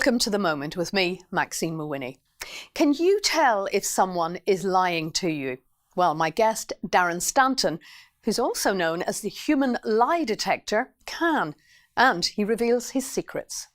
Welcome to The Moment with me, Maxine Mawhinney. Can you tell if someone is lying to you? Well, my guest, Darren Stanton, who's also known as the human lie detector, can, and he reveals his secrets.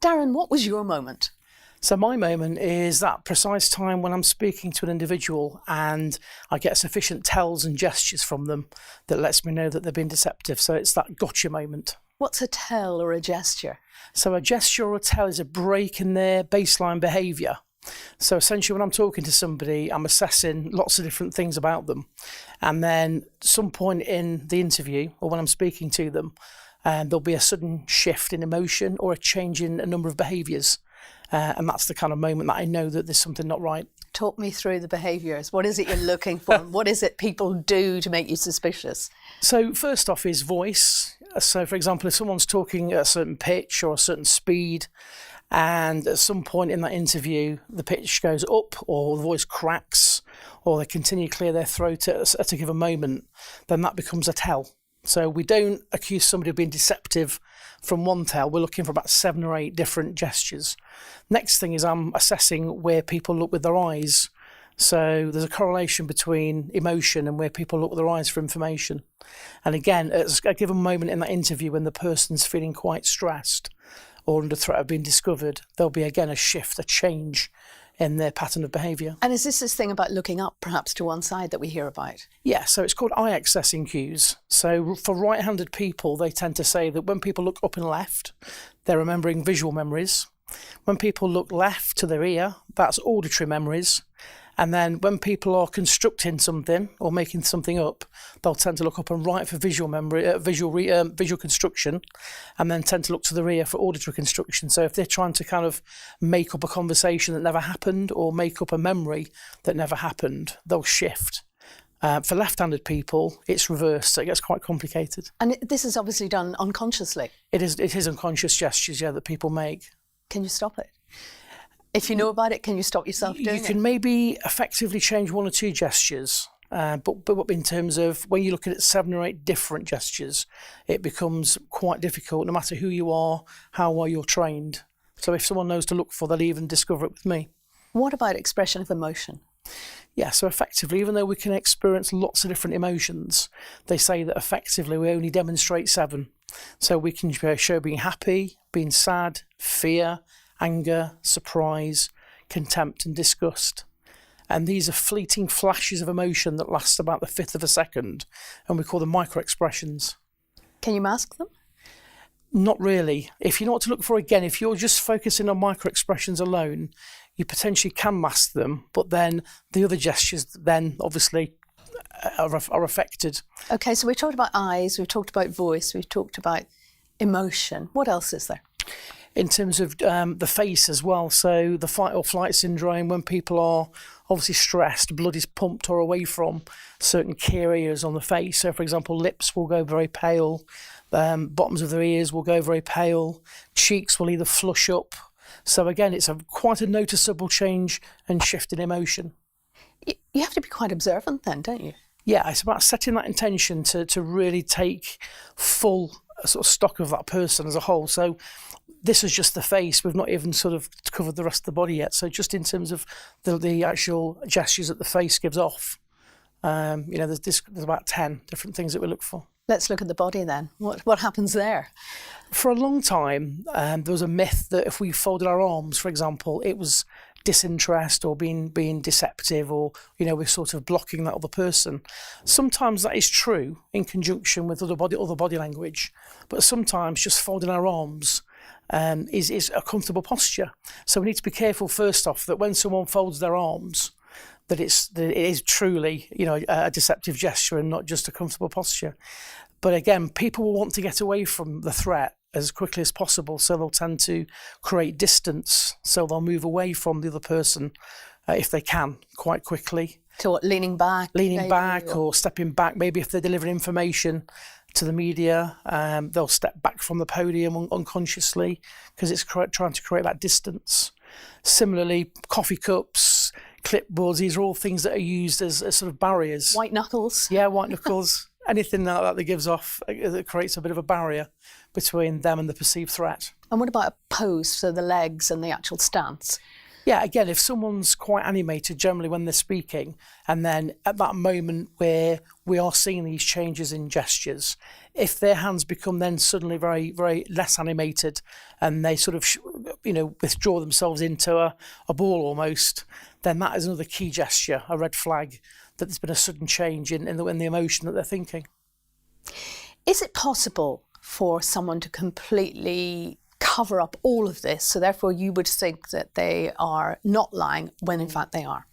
Darren, what was your moment? So my moment is that precise time when I'm speaking to an individual and I get sufficient tells and gestures from them that lets me know that they're being deceptive. So it's that gotcha moment. What's a tell or a gesture? So a gesture or a tell is a break in their baseline behaviour. So essentially when I'm talking to somebody, I'm assessing lots of different things about them. And then at some point in the interview or when I'm speaking to them, there'll be a sudden shift in emotion or a change in a number of behaviours. And that's the kind of moment that I know that there's something not right. Talk me through the behaviours. What is it you're looking for? What is it people do to make you suspicious? So first off is voice. So for example, if someone's talking at a certain pitch or a certain speed, and at some point in that interview, the pitch goes up or the voice cracks or they continue to clear their throat at a given moment, then that becomes a tell. So we don't accuse somebody of being deceptive from one tell. We're looking for about 7 or 8 different gestures. Next thing is I'm assessing where people look with their eyes. So there's a correlation between emotion and where people look with their eyes for information. And again, at a given moment in that interview when the person's feeling quite stressed or under threat of being discovered, there'll be again a shift, a change in their pattern of behaviour. And is this thing about looking up perhaps to one side that we hear about? Yeah, so it's called eye accessing cues. So for right-handed people, they tend to say that when people look up and left, they're remembering visual memories. When people look left to their ear, that's auditory memories. And then when people are constructing something or making something up, they'll tend to look up and right for visual memory, visual construction, and then tend to look to the rear for auditory construction. So if they're trying to kind of make up a conversation that never happened or make up a memory that never happened, they'll shift. For left-handed people, it's reversed, so it gets quite complicated. And this is obviously done unconsciously. It is unconscious gestures, yeah, that people make. Can you stop it? If you know about it, can you stop yourself doing it? You can maybe effectively change 1 or 2 gestures, but in terms of when you're looking at 7 or 8 different gestures, it becomes quite difficult no matter who you are, how well you're trained. So if someone knows to look for, they'll even discover it with me. What about expression of emotion? Yeah, so effectively, even though we can experience lots of different emotions, they say that effectively we only demonstrate 7. So we can show being happy, being sad, fear, anger, surprise, contempt and disgust. And these are fleeting flashes of emotion that last about the 1/5 of a second, and we call them micro-expressions. Can you mask them? Not really. If you know what to look for, again, if you're just focusing on micro-expressions alone, you potentially can mask them, but then the other gestures then obviously are affected. Okay, so we talked about eyes, we've talked about voice, we've talked about emotion. What else is there? In terms of the face as well, so the fight or flight syndrome, when people are obviously stressed, blood is pumped or away from certain key areas on the face. So for example, lips will go very pale, bottoms of their ears will go very pale, cheeks will either flush up. So again, it's quite a noticeable change and shift in emotion. You have to be quite observant then, don't you? Yeah, it's about setting that intention to really take full sort of stock of that person as a whole. So this is just the face. We've not even sort of covered the rest of the body yet. So just in terms of the actual gestures that the face gives off, there's about 10 different things that we look for. Let's look at the body then. What happens there? For a long time, there was a myth that if we folded our arms, for example, it was disinterest or being deceptive, or we're sort of blocking that other person. Sometimes that is true in conjunction with other body language, but sometimes just folding our arms is a comfortable posture. So we need to be careful first off that when someone folds their arms, that it is truly a deceptive gesture and not just a comfortable posture. But again, people will want to get away from the threat as quickly as possible, so they'll tend to create distance, so they'll move away from the other person if they can quite quickly. So what, leaning back or stepping back. Maybe if they're delivering information to the media, they'll step back from the podium unconsciously because it's trying to create that distance. Similarly, coffee cups, clipboards. These are all things that are used as sort of barriers. White knuckles. Yeah, white knuckles. Anything like that gives off, that creates a bit of a barrier between them and the perceived threat. And what about a pose, so the legs and the actual stance? Yeah, again, if someone's quite animated generally when they're speaking, and then at that moment where we are seeing these changes in gestures, if their hands become then suddenly very, very less animated and they sort of, withdraw themselves into a ball almost, then that is another key gesture, a red flag that there's been a sudden change in the emotion that they're thinking. Is it possible for someone to completely cover up all of this, so therefore you would think that they are not lying when in fact they are?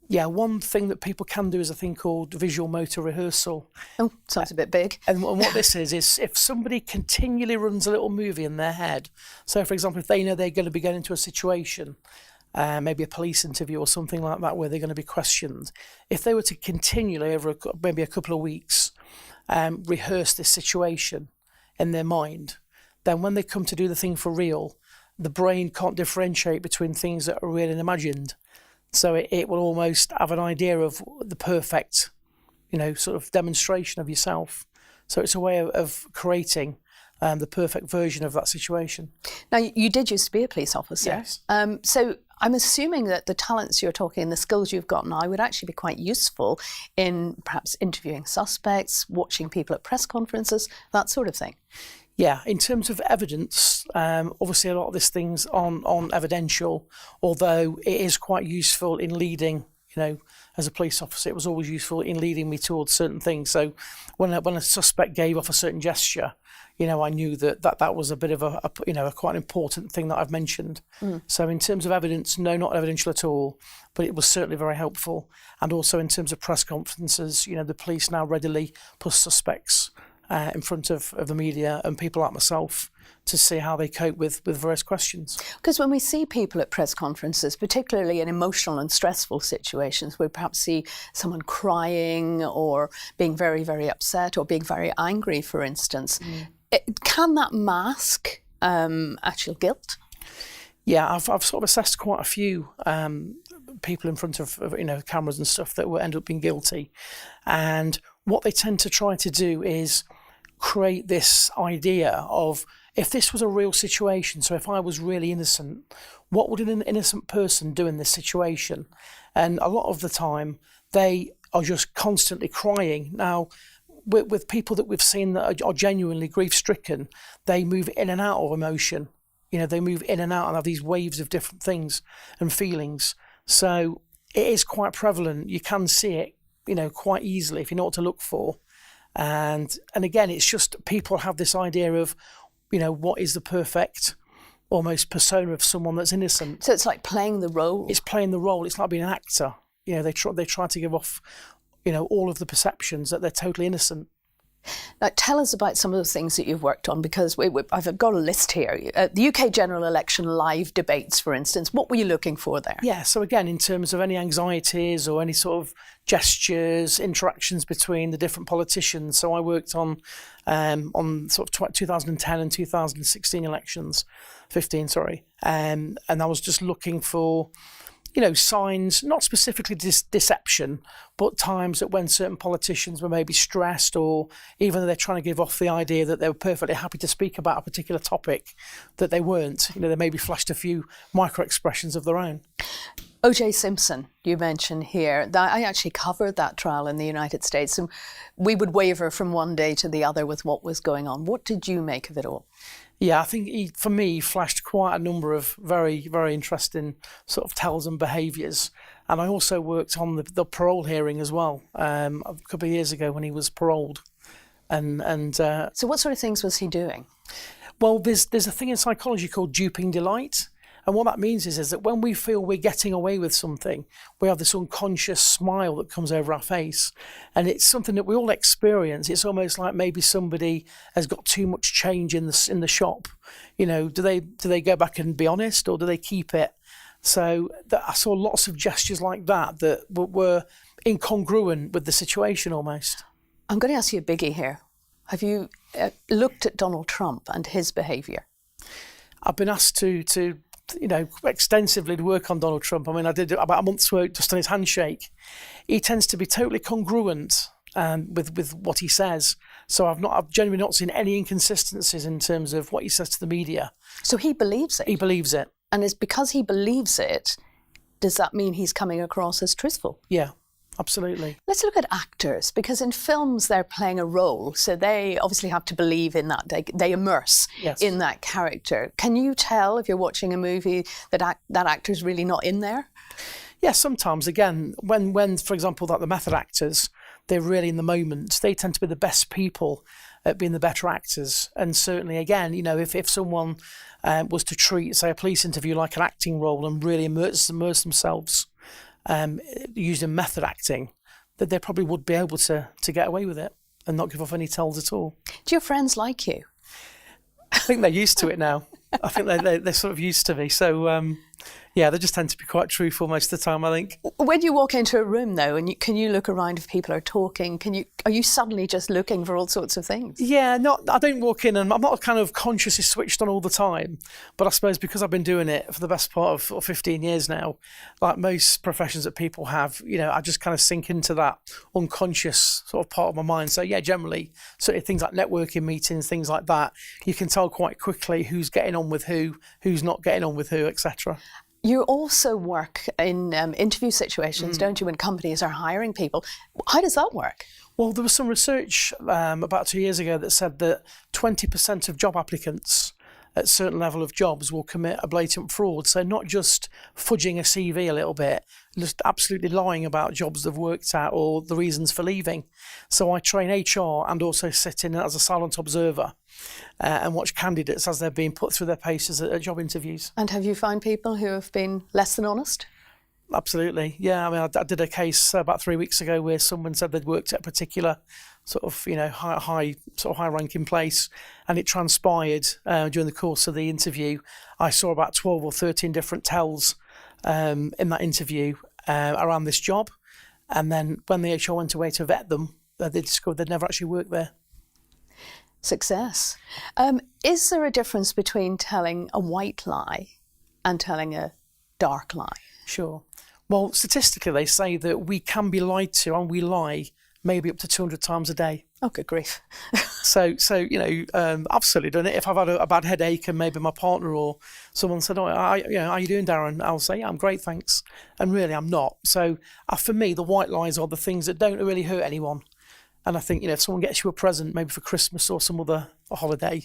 Yeah, one thing that people can do is a thing called visual motor rehearsal. Oh, sounds a bit big. And what this is if somebody continually runs a little movie in their head, so for example, if they know they're going to be going into a situation, maybe a police interview or something like that where they're going to be questioned, if they were to continually over maybe a couple of weeks rehearse this situation in their mind, then when they come to do the thing for real, the brain can't differentiate between things that are real and imagined. So it will almost have an idea of the perfect, sort of demonstration of yourself. So it's a way of creating the perfect version of that situation. Now, you did used to be a police officer. Yes. So I'm assuming that the talents you're talking, the skills you've got now would actually be quite useful in perhaps interviewing suspects, watching people at press conferences, that sort of thing. Yeah, in terms of evidence, obviously a lot of these things on evidential, although it is quite useful in leading, as a police officer, it was always useful in leading me towards certain things. So when a suspect gave off a certain gesture, I knew that was a bit of a quite an important thing that I've mentioned. So in terms of evidence, no, not evidential at all, but it was certainly very helpful. And also in terms of press conferences, the police now readily put suspects in front of the media and people like myself to see how they cope with various questions. Because when we see people at press conferences, particularly in emotional and stressful situations, we perhaps see someone crying or being very, very upset or being very angry, for instance. Can that mask actual guilt? Yeah, I've sort of assessed quite a few people in front of cameras and stuff that will end up being guilty, and what they tend to try to do is create this idea of, if this was a real situation, so if I was really innocent, what would an innocent person do in this situation? And a lot of the time they are just constantly crying. Now, with people that we've seen that are genuinely grief-stricken, they move in and out of emotion. They move in and out and have these waves of different things and feelings. So it is quite prevalent. You can see it, quite easily if you know what to look for. And again, it's just people have this idea of, what is the perfect almost persona of someone that's innocent. So it's like playing the role. It's playing the role. It's like being an actor. They try to give off, all of the perceptions that they're totally innocent. Now, tell us about some of the things that you've worked on, because I've got a list here. The UK general election live debates, for instance. What were you looking for there? Yeah, so again, in terms of any anxieties or any sort of gestures, interactions between the different politicians. So I worked on sort of 2010 and 2016 elections, 15, sorry. And I was just looking for signs, not specifically deception, but times that when certain politicians were maybe stressed, or even though they're trying to give off the idea that they were perfectly happy to speak about a particular topic, that they weren't. They maybe flashed a few micro expressions of their own. O.J. Simpson, you mentioned here. I actually covered that trial in the United States, and we would waver from one day to the other with what was going on. What did you make of it all? Yeah, I think he flashed quite a number of very, very interesting sort of tells and behaviours. And I also worked on the parole hearing as well, a couple of years ago when he was paroled. So what sort of things was he doing? Well, there's a thing in psychology called duping delight. And what that means is that when we feel we're getting away with something, we have this unconscious smile that comes over our face. And it's something that we all experience. It's almost like maybe somebody has got too much change in the shop. Do they go back and be honest, or do they keep it? So I saw lots of gestures like that were incongruent with the situation almost. I'm going to ask you a biggie here. Have you looked at Donald Trump and his behaviour? I've been asked to extensively to work on Donald Trump. I mean, I did about a month's work just on his handshake. He tends to be totally congruent with what he says. So I've genuinely not seen any inconsistencies in terms of what he says to the media. So he believes it? He believes it. And it's because he believes it, does that mean he's coming across as truthful? Yeah, absolutely. Let's look at actors, because in films they're playing a role, so they obviously have to believe in that. They immerse in that character. Can you tell if you're watching a movie that that actor's really not in there? Yeah, sometimes. Again, when for example, like the method actors, they're really in the moment. They tend to be the best people at being the better actors. And certainly, again, if someone was to treat, say, a police interview like an acting role and really immerse themselves using method acting, that they probably would be able to get away with it and not give off any tells at all. Do your friends like you? I think they're used to it now. I think they're sort of used to me. So, yeah, they just tend to be quite truthful most of the time, I think. When you walk into a room, though, and can you look around if people are talking? Are you suddenly just looking for all sorts of things? Yeah, I don't walk in and I'm not kind of consciously switched on all the time. But I suppose because I've been doing it for the best part of 15 years now, like most professions that people have, I just kind of sink into that unconscious sort of part of my mind. So, yeah, generally, certainly things like networking meetings, things like that, you can tell quite quickly who's getting on with who's not getting on with who, etc. You also work in interview situations, don't you, when companies are hiring people. How does that work? Well, there was some research about 2 years ago that said that 20% of job applicants at a certain level of jobs will commit a blatant fraud. So not just fudging a CV a little bit, just absolutely lying about jobs they've worked at or the reasons for leaving. So I train HR and also sit in as a silent observer and watch candidates as they're being put through their paces at job interviews. And have you found people who have been less than honest? Absolutely, yeah. I mean, I did a case about 3 weeks ago where someone said they'd worked at a particular sort of, high-ranking place, and it transpired during the course of the interview. I saw about 12 or 13 different tells in that interview around this job, and then when the HR went away to vet them, they discovered they'd never actually worked there. Success. Is there a difference between telling a white lie and telling a dark lie? Sure. Well, statistically, they say that we can be lied to, and we lie maybe up to 200 times a day. Oh, good grief. So I've certainly done it. If I've had a bad headache and maybe my partner or someone said, how are you doing, Darren? I'll say, yeah, I'm great, thanks. And really, I'm not. So for me, the white lies are the things that don't really hurt anyone. And I think, if someone gets you a present, maybe for Christmas or some other holiday,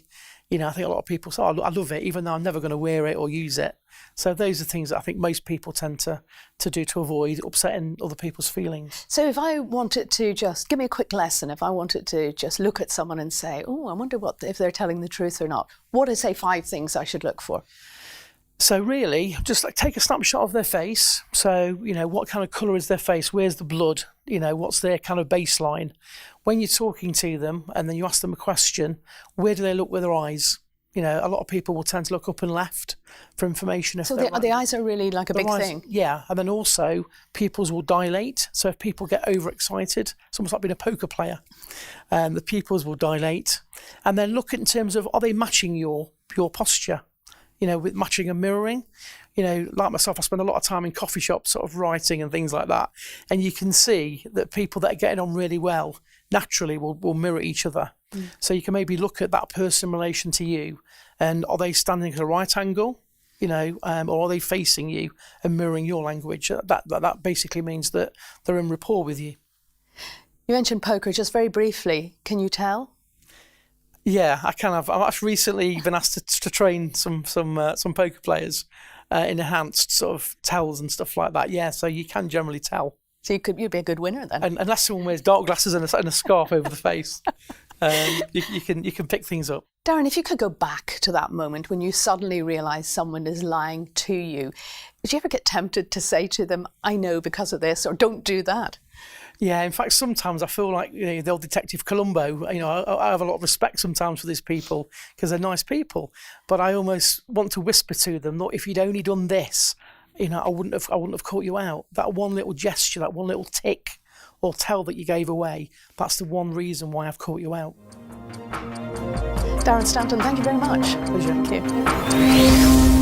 I think a lot of people say, I love it, even though I'm never going to wear it or use it. So those are things that I think most people tend to do to avoid upsetting other people's feelings. So if I wanted to just, give me a quick lesson, if I wanted to just look at someone and say, oh, I wonder if they're telling the truth or not, what are, say, 5 things I should look for? So really, just take a snapshot of their face. So, what kind of colour is their face? Where's the blood? What's their kind of baseline? When you're talking to them and then you ask them a question, where do they look with their eyes? A lot of people will tend to look up and left for information. So the eyes are really like a big thing? Yeah, and then also pupils will dilate. So if people get overexcited, it's almost like being a poker player. The pupils will dilate. And then look in terms of, are they matching your posture? With matching and mirroring. Like myself, I spend a lot of time in coffee shops sort of writing and things like that. And you can see that people that are getting on really well naturally will mirror each other. So you can maybe look at that person in relation to you and are they standing at a right angle, or are they facing you and mirroring your language? That basically means that they're in rapport with you. You mentioned poker, just very briefly. Can you tell? Yeah, I can have. I've actually recently been asked to train some poker players in enhanced sort of tells and stuff like that. Yeah, so you can generally tell. So you'd be a good winner then. And unless someone wears dark glasses and a scarf over the face, you can pick things up. Darren, if you could go back to that moment when you suddenly realise someone is lying to you, did you ever get tempted to say to them, I know because of this, or don't do that? Yeah, in fact, sometimes I feel like the old Detective Columbo. I have a lot of respect sometimes for these people because they're nice people, but I almost want to whisper to them, look, if you'd only done this, I wouldn't have caught you out. That one little gesture, that one little tick or tell that you gave away, that's the one reason why I've caught you out. Darren Stanton, thank you very much. Pleasure. Thank you.